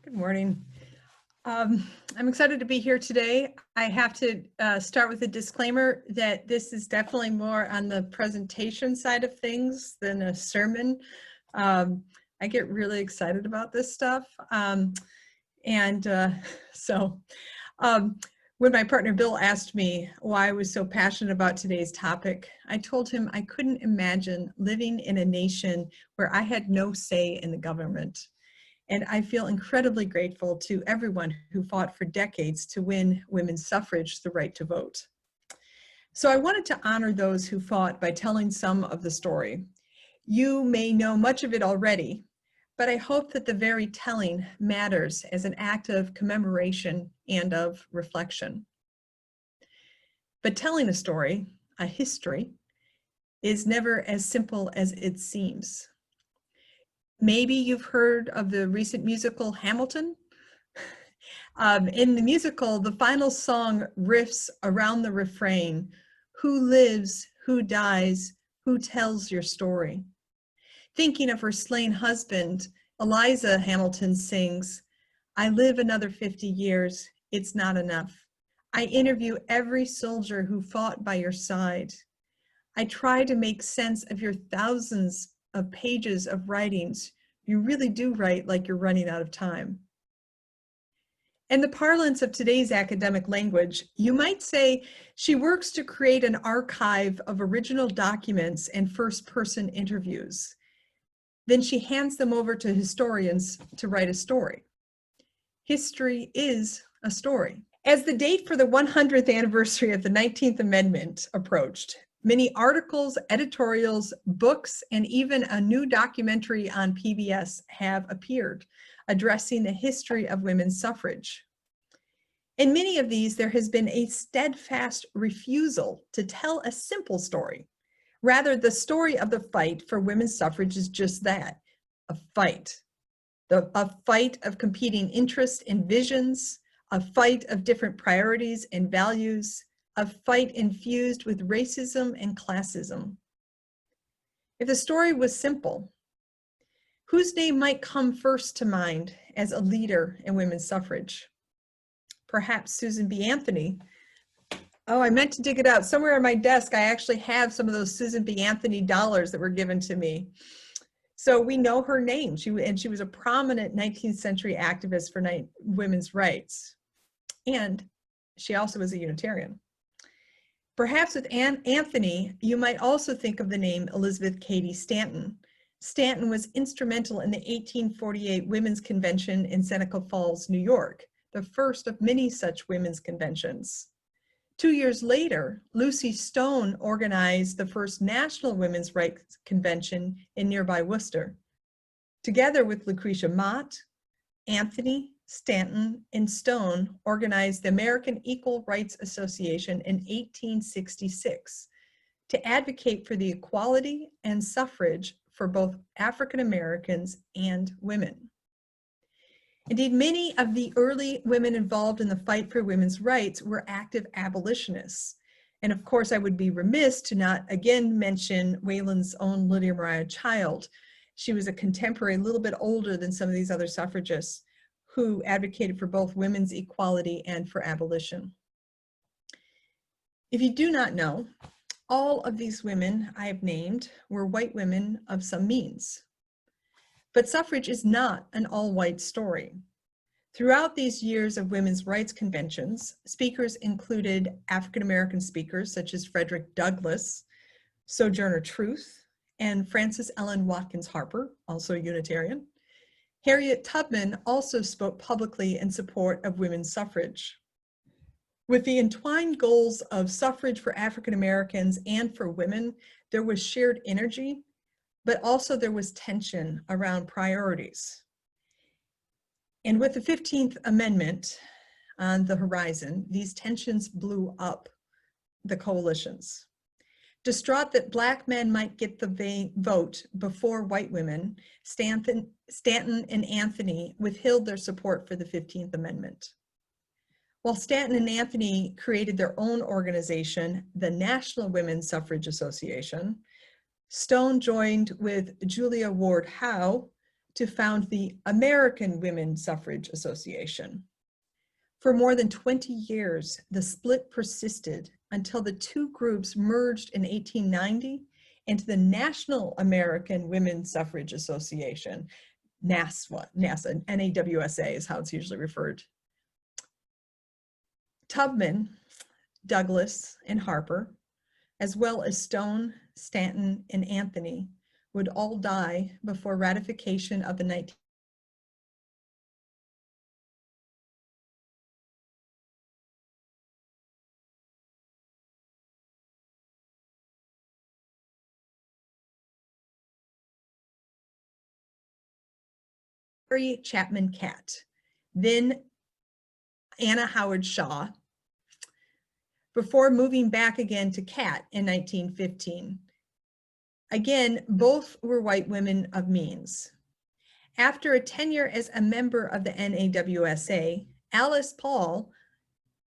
Good morning. I'm excited to be here today. I have to start with a disclaimer that this is definitely more on the presentation side of things than a sermon. I get really excited about this stuff. And so when my partner Bill asked me why I was so passionate about today's topic, I told him I couldn't imagine living in a nation where I had no say in the government. And I feel incredibly grateful to everyone who fought for decades to win women's suffrage the right to vote. So I wanted to honor those who fought by telling some of the story. You may know much of it already, but I hope that the very telling matters as an act of commemoration and of reflection. But telling a story, a history, is never as simple as it seems. Maybe you've heard of the recent musical Hamilton. In the musical, the final song riffs around the refrain, who lives, who dies, who tells your story? Thinking of her slain husband, Eliza Hamilton sings, I live another 50 years, it's not enough. I interview every soldier who fought by your side. I try to make sense of your thousands of pages of writings. You really do write like you're running out of time. In the parlance of today's academic language, you might say she works to create an archive of original documents and first-person interviews. Then she hands them over to historians to write a story. History is a story. As the date for the 100th anniversary of the 19th Amendment approached, many articles, editorials, books, and even a new documentary on PBS have appeared, addressing the history of women's suffrage. In many of these, there has been a steadfast refusal to tell a simple story. Rather, the story of the fight for women's suffrage is just that, a fight. A fight of competing interests and visions, a fight of different priorities and values, a fight infused with racism and classism. If the story was simple, whose name might come first to mind as a leader in women's suffrage? Perhaps Susan B. Anthony. Oh, I meant to dig it out. Somewhere on my desk, I actually have some of those Susan B. Anthony dollars that were given to me. So we know her name. She was a prominent 19th century activist for women's rights. And she also was a Unitarian. Perhaps with Anthony, you might also think of the name Elizabeth Cady Stanton. Stanton was instrumental in the 1848 Women's Convention in Seneca Falls, New York, the first of many such women's conventions. 2 years later, Lucy Stone organized the first National Women's Rights Convention in nearby Worcester. Together with Lucretia Mott, Anthony, Stanton, and Stone organized the American Equal Rights Association in 1866 to advocate for the equality and suffrage for both African Americans and women. Indeed, many of the early women involved in the fight for women's rights were active abolitionists. And of course, I would be remiss to not again mention Wayland's own Lydia Maria Child. She was a contemporary, a little bit older than some of these other suffragists, who advocated for both women's equality and for abolition. If you do not know, all of these women I have named were white women of some means. But suffrage is not an all-white story. Throughout these years of women's rights conventions, speakers included African-American speakers such as Frederick Douglass, Sojourner Truth, and Frances Ellen Watkins Harper, also a Unitarian. Harriet Tubman also spoke publicly in support of women's suffrage. With the entwined goals of suffrage for African Americans and for women, there was shared energy, but also there was tension around priorities. And with the 15th Amendment on the horizon, these tensions blew up the coalitions. Distraught that Black men might get the vote before white women, Stanton and Anthony withheld their support for the 15th Amendment. While Stanton and Anthony created their own organization, the National Women's Suffrage Association, Stone joined with Julia Ward Howe to found the American Women's Suffrage Association. For more than 20 years, the split persisted until the two groups merged in 1890 into the National American Women's Suffrage Association, NASA, NAWSA is how it's usually referred. Tubman, Douglas, and Harper, as well as Stone, Stanton, and Anthony, would all die before ratification of the 19 Mary Chapman Catt, then Anna Howard Shaw, before moving back again to Catt in 1915. Again, both were white women of means. After a tenure as a member of the NAWSA, Alice Paul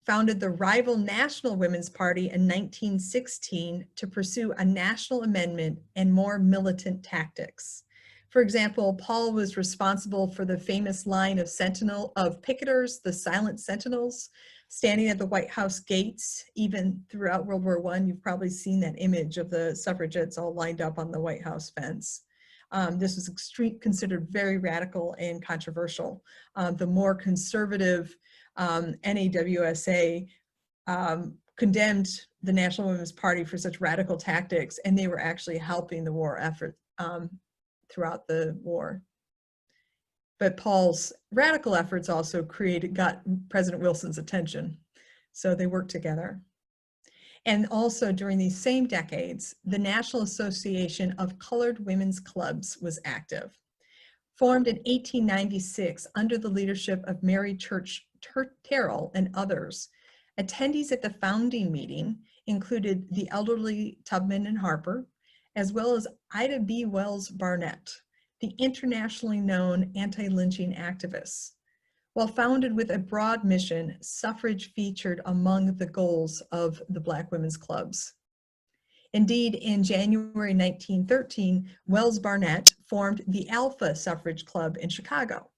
founded the rival National Women's Party in 1916 to pursue a national amendment and more militant tactics. For example, Paul was responsible for the famous line of picketers, the Silent Sentinels, standing at the White House gates. Even throughout World War I, you've probably seen that image of the suffragettes all lined up on the White House fence. This was considered very radical and controversial. The more conservative NAWSA condemned the National Women's Party for such radical tactics, and they were actually helping the war effort throughout the war. But Paul's radical efforts also got President Wilson's attention, so they worked together. And also during these same decades, the National Association of Colored Women's Clubs was active. Formed in 1896 under the leadership of Mary Church Terrell and others, attendees at the founding meeting included the elderly Tubman and Harper, as well as Ida B. Wells Barnett, the internationally known anti-lynching activists. While founded with a broad mission, suffrage featured among the goals of the Black women's clubs. Indeed, in January 1913, Wells Barnett formed the Alpha Suffrage Club in Chicago.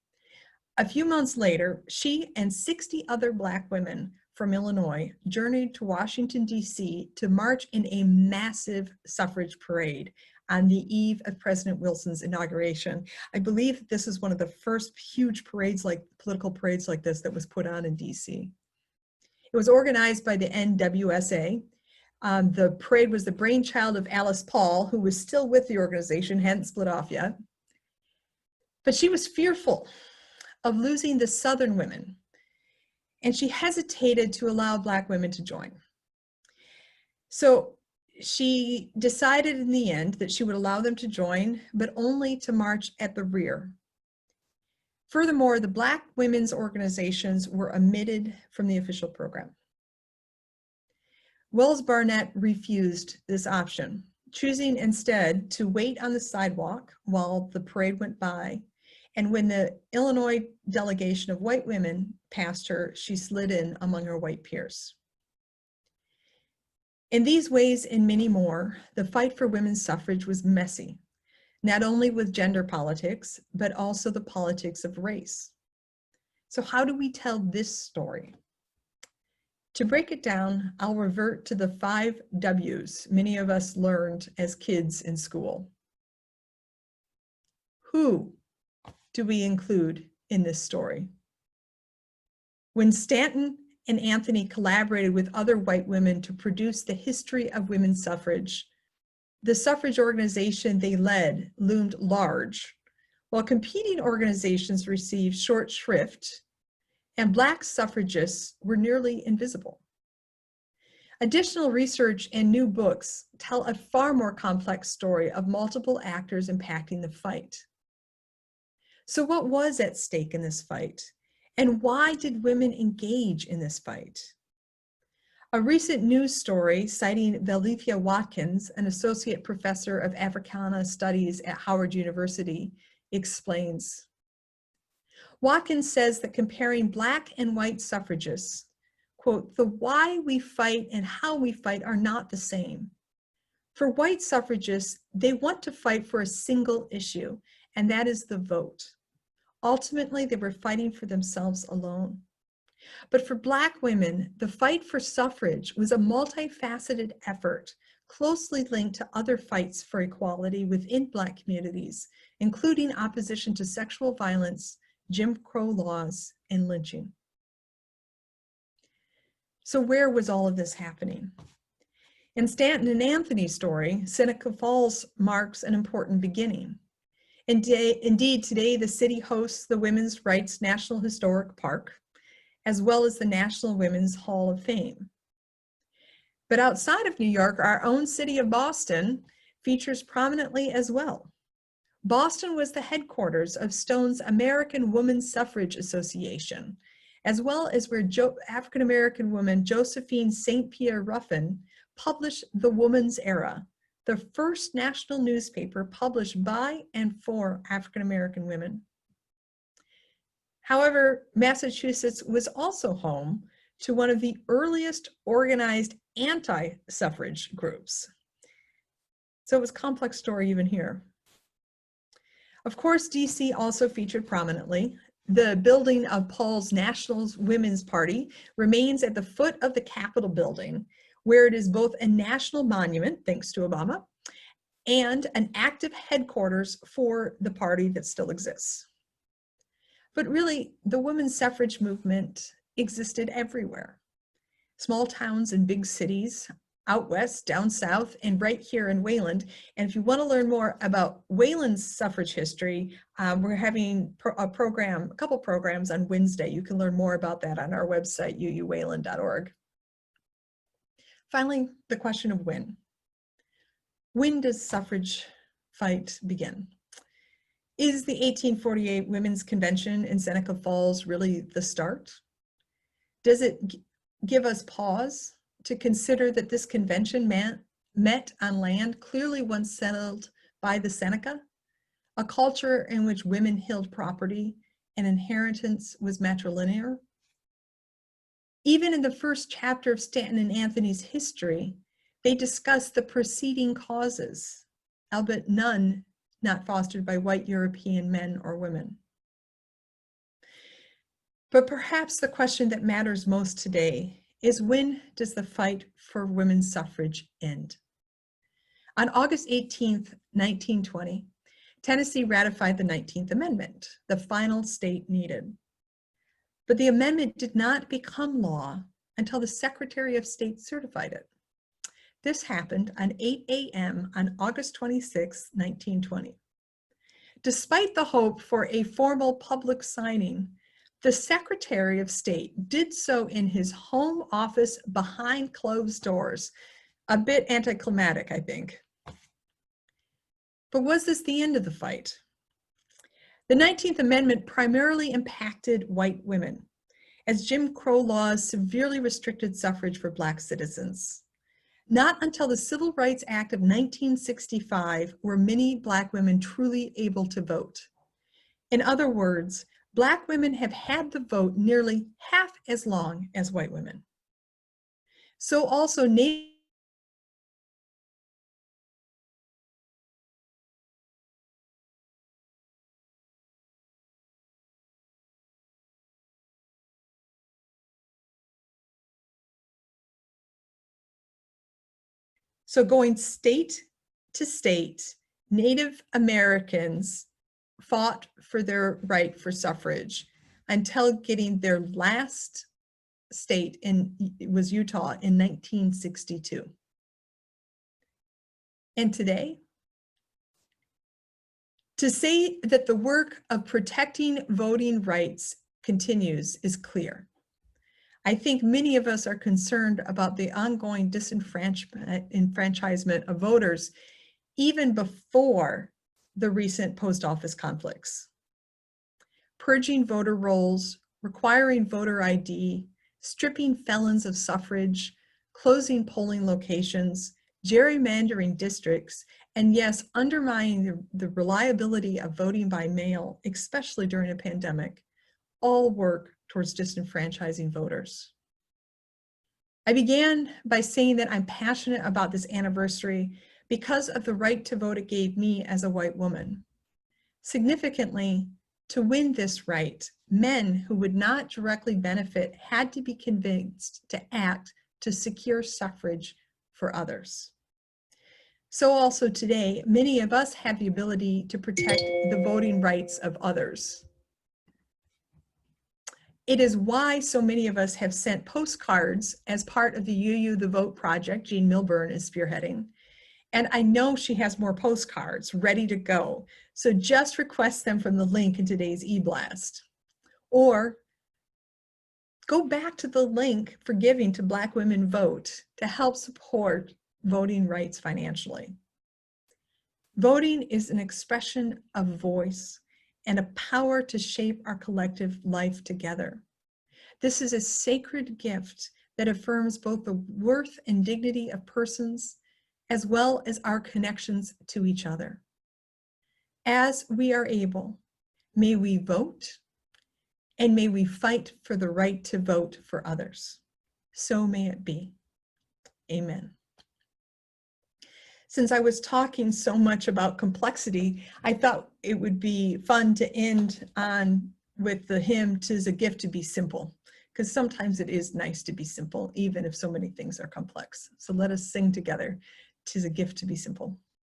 A few months later, she and 60 other Black women from Illinois journeyed to Washington, D.C. to march in a massive suffrage parade on the eve of President Wilson's inauguration. I believe this is one of the first huge parades, political parades like this, that was put on in D.C. It was organized by the NWSA. The parade was the brainchild of Alice Paul, who was still with the organization, hadn't split off yet. But she was fearful of losing the Southern women, and she hesitated to allow Black women to join. So she decided in the end that she would allow them to join, but only to march at the rear. Furthermore, the Black women's organizations were omitted from the official program. Wells Barnett refused this option, choosing instead to wait on the sidewalk while the parade went by. And when the Illinois delegation of white women passed her, she slid in among her white peers. In these ways and many more, the fight for women's suffrage was messy, not only with gender politics, but also the politics of race. So how do we tell this story? To break it down, I'll revert to the 5 W's many of us learned as kids in school. Who do we include in this story? When Stanton and Anthony collaborated with other white women to produce the history of women's suffrage, the suffrage organization they led loomed large, while competing organizations received short shrift, and Black suffragists were nearly invisible. Additional research and new books tell a far more complex story of multiple actors impacting the fight. So what was at stake in this fight? And why did women engage in this fight? A recent news story citing Velethia Watkins, an associate professor of Africana Studies at Howard University, explains. Watkins says that comparing Black and white suffragists, quote, the why we fight and how we fight are not the same. For white suffragists, they want to fight for a single issue, and that is the vote. Ultimately, they were fighting for themselves alone. But for Black women, the fight for suffrage was a multifaceted effort closely linked to other fights for equality within Black communities, including opposition to sexual violence, Jim Crow laws, and lynching. So where was all of this happening? In Stanton and Anthony's story, Seneca Falls marks an important beginning. Indeed, today the city hosts the Women's Rights National Historic Park, as well as the National Women's Hall of Fame. But outside of New York, our own city of Boston features prominently as well. Boston was the headquarters of Stone's American Woman Suffrage Association, as well as where African-American woman Josephine St. Pierre Ruffin published The Woman's Era, the first national newspaper published by and for African-American women. However, Massachusetts was also home to one of the earliest organized anti-suffrage groups. So it was a complex story even here. Of course, DC also featured prominently. The building of Paul's National Women's Party remains at the foot of the Capitol building, where it is both a national monument, thanks to Obama, and an active headquarters for the party that still exists. But really, the women's suffrage movement existed everywhere. Small towns and big cities, out west, down south, and right here in Wayland. And if you want to learn more about Wayland's suffrage history, we're having a couple programs on Wednesday. You can learn more about that on our website, uuwayland.org. Finally, the question of when. When does suffrage fight begin? Is the 1848 Women's Convention in Seneca Falls really the start? Does it give us pause to consider that this convention met on land clearly once settled by the Seneca, a culture in which women held property and inheritance was matrilinear? Even in the first chapter of Stanton and Anthony's history, they discuss the preceding causes, albeit none not fostered by white European men or women. But perhaps the question that matters most today is, when does the fight for women's suffrage end? On August 18th, 1920, Tennessee ratified the 19th Amendment, the final state needed. But the amendment did not become law until the Secretary of State certified it. This happened on 8 a.m. on August 26, 1920. Despite the hope for a formal public signing, the Secretary of State did so in his home office behind closed doors. A bit anticlimactic, I think. But was this the end of the fight? The 19th Amendment primarily impacted white women, as Jim Crow laws severely restricted suffrage for Black citizens. Not until the Civil Rights Act of 1965 were many Black women truly able to vote. In other words, Black women have had the vote nearly half as long as white women. So also going state to state, Native Americans fought for their right for suffrage until getting their last state was Utah in 1962. And today, to say that the work of protecting voting rights continues is clear. I think many of us are concerned about the ongoing disenfranchisement of voters even before the recent post office conflicts. Purging voter rolls, requiring voter ID, stripping felons of suffrage, closing polling locations, gerrymandering districts, and yes, undermining the reliability of voting by mail, especially during a pandemic, all work towards disenfranchising voters. I began by saying that I'm passionate about this anniversary because of the right to vote it gave me as a white woman. Significantly, to win this right, men who would not directly benefit had to be convinced to act to secure suffrage for others. So also today, many of us have the ability to protect the voting rights of others. It is why so many of us have sent postcards as part of the UU the Vote project Jean Milburn is spearheading. And I know she has more postcards ready to go. So just request them from the link in today's e-blast. Or go back to the link for giving to Black Women Vote to help support voting rights financially. Voting is an expression of voice and a power to shape our collective life together. This is a sacred gift that affirms both the worth and dignity of persons, as well as our connections to each other. As we are able, may we vote, and may we fight for the right to vote for others. So may it be. Amen. Since I was talking so much about complexity, I thought it would be fun to end on with the hymn, "'Tis a Gift to Be Simple," because sometimes it is nice to be simple, even if so many things are complex. So let us sing together, "'Tis a Gift to Be Simple."